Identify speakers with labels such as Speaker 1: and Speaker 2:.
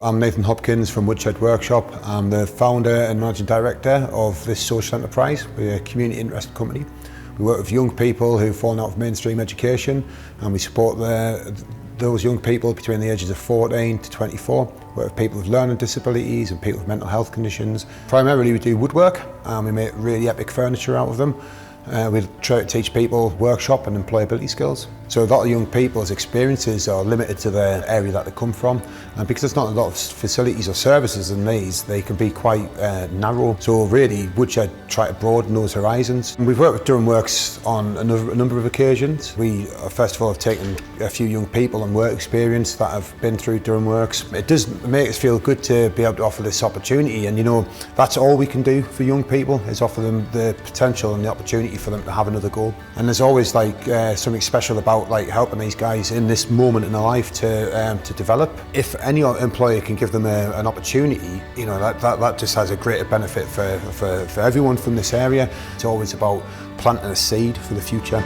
Speaker 1: I'm Nathan Hopkins from WoodShed Workshop. I'm the founder and managing director of this social enterprise. We're a community interest company. We work with young people who've fallen out of mainstream education, and we support those young people between the ages of 14 to 24. We work with people with learning disabilities and people with mental health conditions. Primarily we do woodwork, and we make really epic furniture out of them. We try to teach people workshop and employability skills. So a lot of young people's experiences are limited to the area that they come from, and because there's not a lot of facilities or services in these, they can be quite narrow. So really, WoodShed try to broaden those horizons. And we've worked with DurhamWorks on a number of occasions. We, first of all, have taken a few young people on work experience that have been through DurhamWorks. It does make us feel good to be able to offer this opportunity, and you know, that's all we can do for young people, is offer them the potential and the opportunity for them to have another goal. And there's always something special about helping these guys in this moment in their life to develop. If any employer can give them an opportunity, you know, that just has a greater benefit for everyone from this area. It's always about planting a seed for the future.